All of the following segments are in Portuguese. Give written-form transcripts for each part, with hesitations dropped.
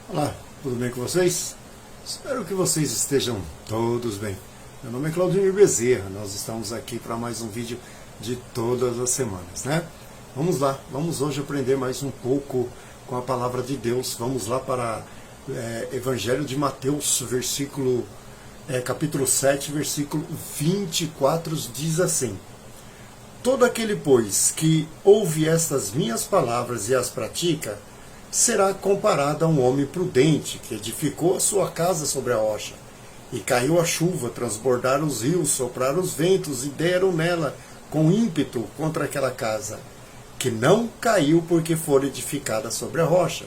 Olá, tudo bem com vocês? Espero que vocês estejam todos bem. Meu nome é Claudinei Bezerra, nós estamos aqui para mais um vídeo de todas as semanas, né? Vamos lá, vamos hoje aprender mais um pouco com a palavra de Deus. Vamos lá para Evangelho de Mateus, capítulo 7, versículo 24, diz assim: Todo aquele, pois, que ouve estas minhas palavras e as pratica, será comparado a um homem prudente, que edificou a sua casa sobre a rocha. E caiu a chuva, transbordaram os rios, sopraram os ventos, e deram nela com ímpeto contra aquela casa, que não caiu porque for edificada sobre a rocha.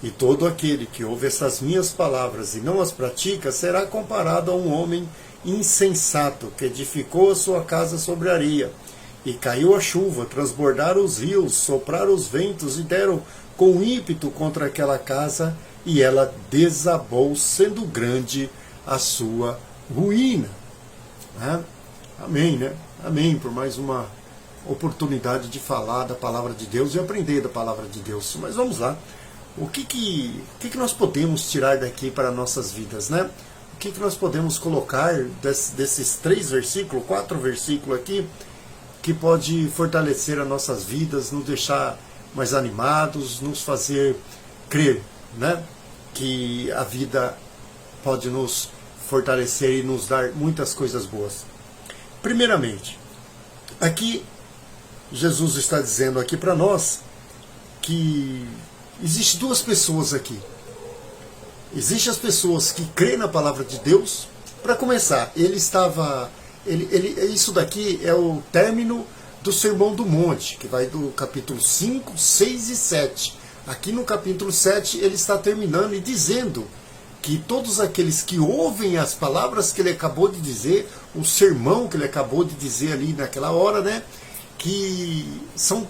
E todo aquele que ouve estas minhas palavras e não as pratica, será comparado a um homem insensato, que edificou a sua casa sobre a areia. E caiu a chuva, transbordaram os rios, sopraram os ventos, e deram com ímpeto contra aquela casa, e ela desabou, sendo grande a sua ruína. Amém, né? Amém por mais uma oportunidade de falar da palavra de Deus e aprender da palavra de Deus. Mas vamos lá. O que nós podemos tirar daqui para nossas vidas, né? O que nós podemos colocar desses 4 versículos aqui, que pode fortalecer as nossas vidas, nos deixar mais animados, nos fazer crer, né, que a vida pode nos fortalecer e nos dar muitas coisas boas. Primeiramente, aqui Jesus está dizendo aqui para nós que existe duas pessoas aqui. Existem as pessoas que creem na palavra de Deus. Para começar, isso daqui é o término do Sermão do Monte, que vai do capítulo 5, 6 e 7. Aqui no capítulo 7 ele está terminando e dizendo que todos aqueles que ouvem as palavras que ele acabou de dizer, o sermão que ele acabou de dizer ali naquela hora, né, que são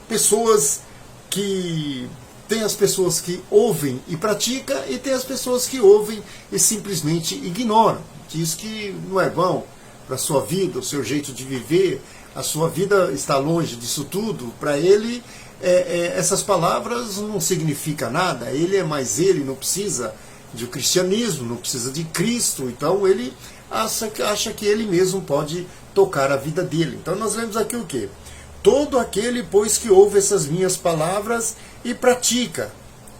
pessoas que... Tem as pessoas que ouvem e praticam, e tem as pessoas que ouvem e simplesmente ignoram. Diz que não é bom para a sua vida, o seu jeito de viver, a sua vida está longe disso tudo. Para ele, essas palavras não significam nada. Ele é mais ele, não precisa de cristianismo, não precisa de Cristo. Então ele acha que ele mesmo pode tocar a vida dele. Então nós lemos aqui o quê? Todo aquele, pois, que ouve essas minhas palavras e pratica.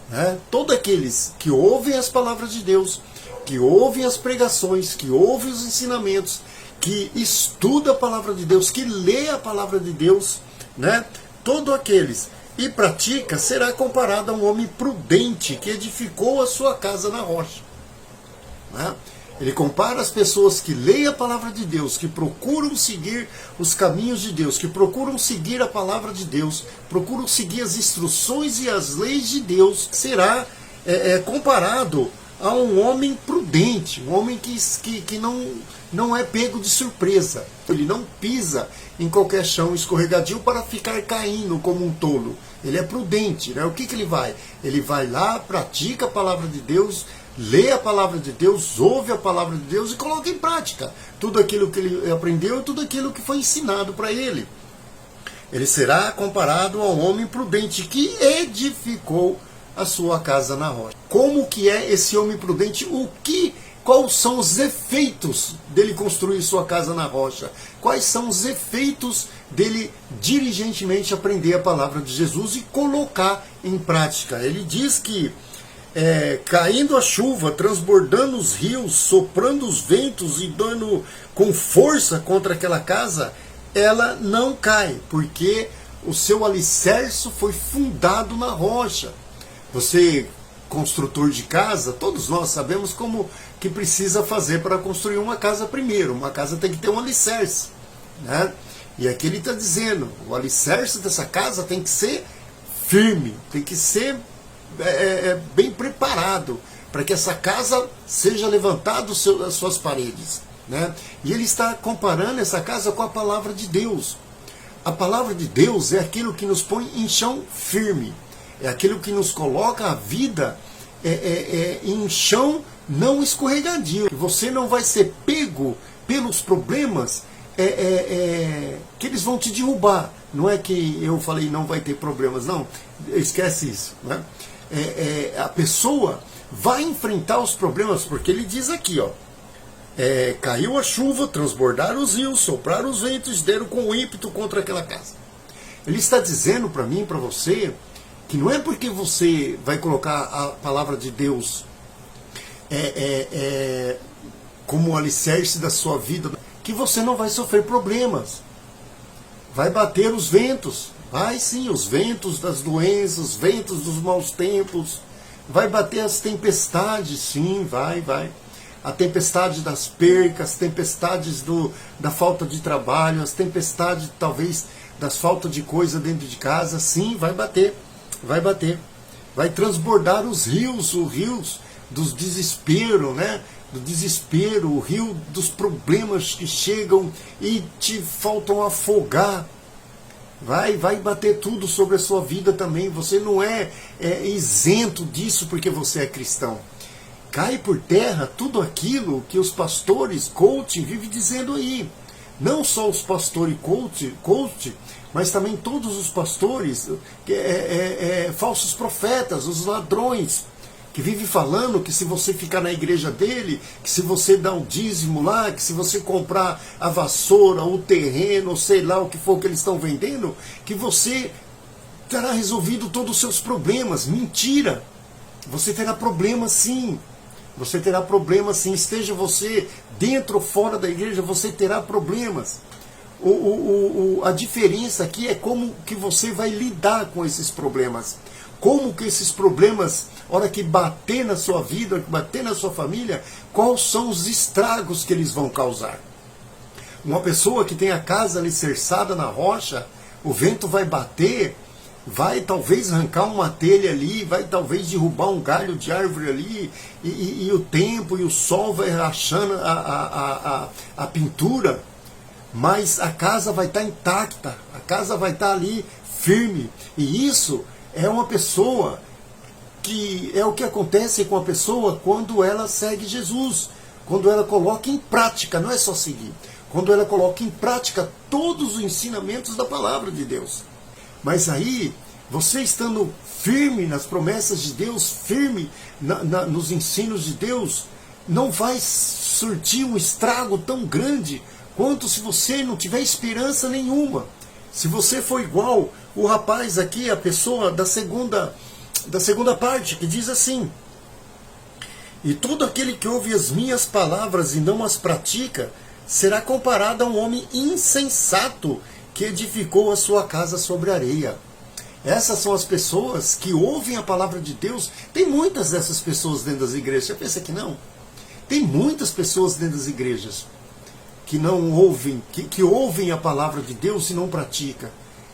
Né? Todos aqueles que ouvem as palavras de Deus, que ouvem as pregações, que ouvem os ensinamentos, que estuda a palavra de Deus, que lê a palavra de Deus, né? Todo aqueles e pratica, será comparado a um homem prudente que edificou a sua casa na rocha. Né? Ele compara as pessoas que leem a palavra de Deus, que procuram seguir os caminhos de Deus, que procuram seguir a palavra de Deus, procuram seguir as instruções e as leis de Deus, será comparado a um homem prudente, um homem que não é pego de surpresa. Ele não pisa em qualquer chão escorregadio para ficar caindo como um tolo. Ele é prudente, né? O que ele vai? Ele vai lá, pratica a palavra de Deus, lê a palavra de Deus, ouve a palavra de Deus e coloca em prática tudo aquilo que ele aprendeu, tudo aquilo que foi ensinado para ele. Ele será comparado a um homem prudente que edificou a sua casa na rocha. Como que é esse homem prudente? Quais são os efeitos dele construir sua casa na rocha? Quais são os efeitos dele diligentemente aprender a palavra de Jesus e colocar em prática? Ele diz que caindo a chuva, transbordando os rios, soprando os ventos e dando com força contra aquela casa, ela não cai, porque o seu alicerce foi fundado na rocha. Você, construtor de casa, todos nós sabemos como que precisa fazer para construir uma casa primeiro. Uma casa tem que ter um alicerce, né? E aqui ele está dizendo, o alicerce dessa casa tem que ser firme, tem que ser bem preparado, para que essa casa seja levantada as suas paredes, né? E ele está comparando essa casa com a palavra de Deus. A palavra de Deus é aquilo que nos põe em chão firme, é aquilo que nos coloca a vida em chão não escorregadio. Você não vai ser pego pelos problemas que eles vão te derrubar. Não é que eu falei não vai ter problemas, não. Esquece isso, né? a pessoa vai enfrentar os problemas, porque ele diz aqui, ó, caiu a chuva, transbordaram os rios, sopraram os ventos, deram com ímpeto contra aquela casa. Ele está dizendo para mim, para você, que não é porque você vai colocar a palavra de Deus como alicerce da sua vida, que você não vai sofrer problemas. Vai bater os ventos, vai sim, os ventos das doenças, os ventos dos maus tempos, vai bater as tempestades, sim, vai. A tempestade das percas, tempestades da falta de trabalho, as tempestades talvez das faltas de coisa dentro de casa, sim, vai bater. Vai transbordar os rios dos desespero, né? Do desespero, o rio dos problemas que chegam e te faltam afogar. Vai bater tudo sobre a sua vida também. Você não é isento disso porque você é cristão. Cai por terra tudo aquilo que os pastores coach vivem dizendo aí. Não só os pastores coach, mas também todos os pastores, falsos profetas, os ladrões, que vive falando que se você ficar na igreja dele, que se você dar um dízimo lá, que se você comprar a vassoura, o terreno, sei lá o que for que eles estão vendendo, que você terá resolvido todos os seus problemas. Mentira! Você terá problema sim. Você terá problemas sim. Esteja você dentro ou fora da igreja, você terá problemas. A diferença aqui é como que você vai lidar com esses problemas. Como que esses problemas, hora que bater na sua vida, hora que bater na sua família, quais são os estragos que eles vão causar. Uma pessoa que tem a casa alicerçada na rocha, o vento vai bater, vai talvez arrancar uma telha ali, vai talvez derrubar um galho de árvore ali, e o tempo e o sol vai rachando a pintura, mas a casa vai estar intacta, a casa vai estar ali firme, e isso é uma pessoa que é o que acontece com a pessoa quando ela segue Jesus, quando ela coloca em prática, não é só seguir, quando ela coloca em prática todos os ensinamentos da palavra de Deus. Mas aí, você estando firme nas promessas de Deus, firme nos ensinos de Deus, não vai surtir um estrago tão grande quanto se você não tiver esperança nenhuma. Se você for igual o rapaz aqui, a pessoa da segunda parte, que diz assim: e todo aquele que ouve as minhas palavras e não as pratica, será comparado a um homem insensato que edificou a sua casa sobre areia. Essas são as pessoas que ouvem a palavra de Deus. Tem muitas dessas pessoas dentro das igrejas. Você pensa que não? Tem muitas pessoas dentro das igrejas que não ouvem, que ouvem a palavra de Deus e não pratica,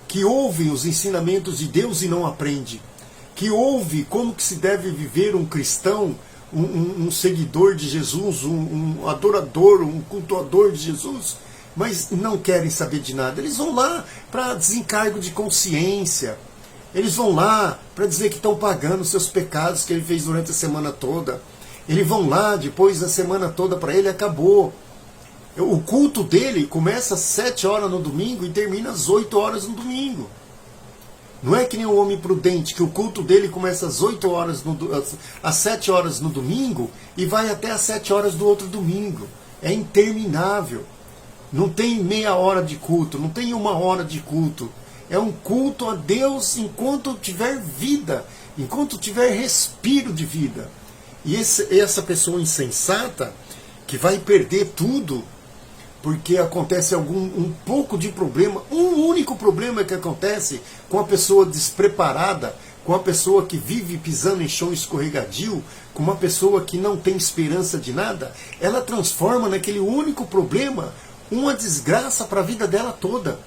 que ouvem os ensinamentos de Deus e não aprende, que ouve como que se deve viver um cristão, um seguidor de Jesus, um adorador, um cultuador de Jesus, mas não querem saber de nada. Eles vão lá para desencargo de consciência, eles vão lá para dizer que estão pagando os seus pecados que ele fez durante a semana toda, eles vão lá depois da semana toda, para ele acabou. O culto dele começa às 7 horas no domingo e termina às 8 horas no domingo. Não é que nem um homem prudente, que o culto dele começa às 8 horas, às 7 horas no domingo e vai até às 7 horas do outro domingo. É interminável. Não tem meia hora de culto, não tem uma hora de culto. É um culto a Deus enquanto tiver vida, enquanto tiver respiro de vida. E essa pessoa insensata, que vai perder tudo, porque acontece um pouco de problema, um único problema que acontece com a pessoa despreparada, com a pessoa que vive pisando em chão escorregadio, com uma pessoa que não tem esperança de nada, ela transforma naquele único problema uma desgraça para a vida dela toda.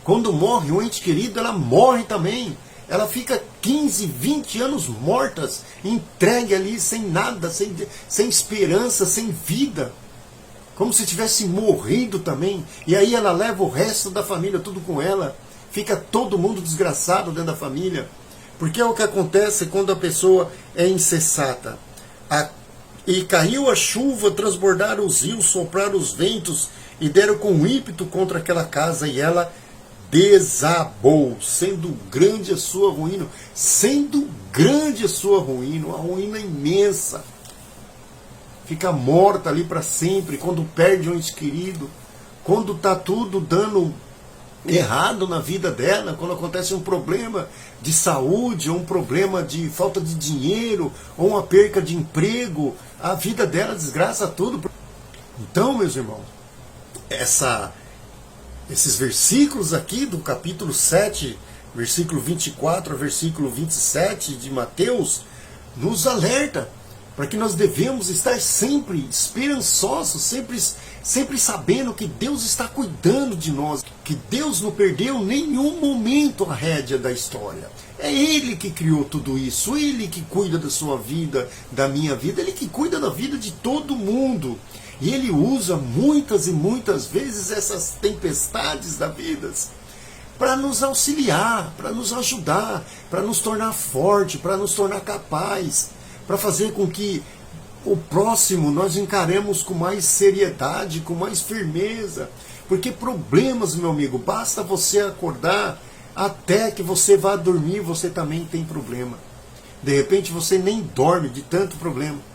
Quando morre um ente querido, ela morre também. Ela fica 15, 20 anos mortas, entregue ali sem nada, sem esperança, sem vida. Como se tivesse morrido também. E aí ela leva o resto da família tudo com ela. Fica todo mundo desgraçado dentro da família. Porque é o que acontece quando a pessoa é insensata. E caiu a chuva, transbordaram os rios, sopraram os ventos e deram com ímpeto contra aquela casa, e ela desabou, sendo grande a sua ruína, sendo grande a sua ruína, uma ruína imensa. Fica morta ali para sempre, quando perde um ente querido, quando está tudo dando errado na vida dela, quando acontece um problema de saúde, ou um problema de falta de dinheiro, ou uma perca de emprego, a vida dela desgraça tudo. Então, meus irmãos, esses versículos aqui do capítulo 7, versículo 24 a versículo 27 de Mateus, nos alerta para que nós devemos estar sempre esperançosos, sempre sabendo que Deus está cuidando de nós, que Deus não perdeu nenhum momento a rédea da história. É Ele que criou tudo isso, Ele que cuida da sua vida, da minha vida, Ele que cuida da vida de todo mundo. E Ele usa muitas e muitas vezes essas tempestades da vida para nos auxiliar, para nos ajudar, para nos tornar forte, para nos tornar capaz, para fazer com que o próximo nós encaremos com mais seriedade, com mais firmeza. Porque problemas, meu amigo, basta você acordar, até que você vá dormir, você também tem problema. De repente você nem dorme de tanto problema.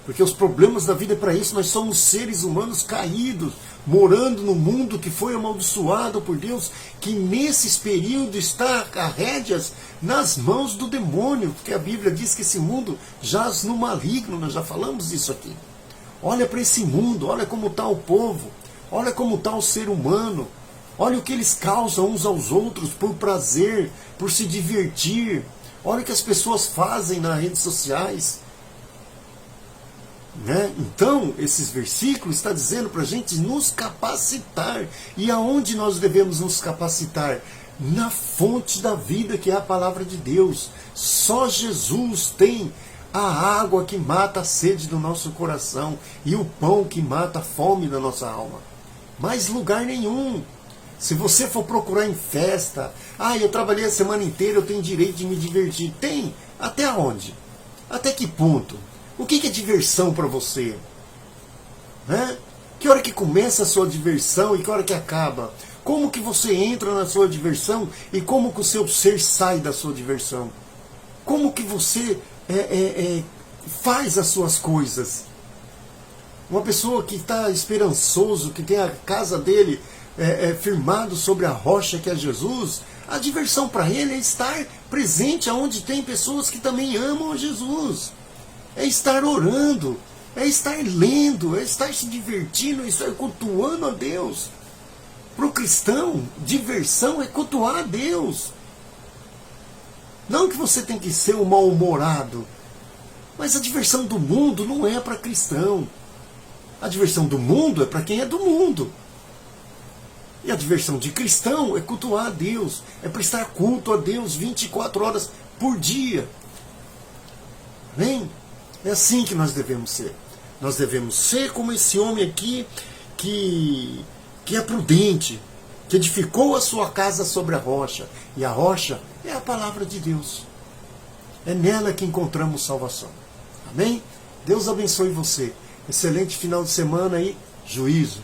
Porque os problemas da vida é para isso. Nós somos seres humanos caídos, morando no mundo que foi amaldiçoado por Deus, que nesses períodos está a rédeas nas mãos do demônio, porque a Bíblia diz que esse mundo jaz no maligno. Nós já falamos disso aqui. Olha para esse mundo, olha como está o povo, olha como está o ser humano, olha o que eles causam uns aos outros por prazer, por se divertir. Olha o que as pessoas fazem nas redes sociais. Então, esses versículos estão dizendo para a gente nos capacitar. E aonde nós devemos nos capacitar? Na fonte da vida, que é a palavra de Deus. Só Jesus tem a água que mata a sede do nosso coração e o pão que mata a fome da nossa alma. Mais lugar nenhum. Se você for procurar em festa, eu trabalhei a semana inteira, eu tenho direito de me divertir. Tem? Até onde? Até que ponto? O que é diversão para você? Que hora que começa a sua diversão e que hora que acaba? Como que você entra na sua diversão e como que o seu ser sai da sua diversão? Como que você faz as suas coisas? Uma pessoa que está esperançoso, que tem a casa dele firmado sobre a rocha que é Jesus, a diversão para ele é estar presente onde tem pessoas que também amam a Jesus. É estar orando, é estar lendo, é estar se divertindo, é estar cultuando a Deus. Para o cristão, diversão é cultuar a Deus. Não que você tem que ser um mal-humorado, mas a diversão do mundo não é para cristão. A diversão do mundo é para quem é do mundo. E a diversão de cristão é cultuar a Deus, é prestar culto a Deus 24 horas por dia. Amém? É assim que nós devemos ser. Nós devemos ser como esse homem aqui que é prudente, que edificou a sua casa sobre a rocha. E a rocha é a palavra de Deus. É nela que encontramos salvação. Amém? Deus abençoe você. Excelente final de semana e juízo.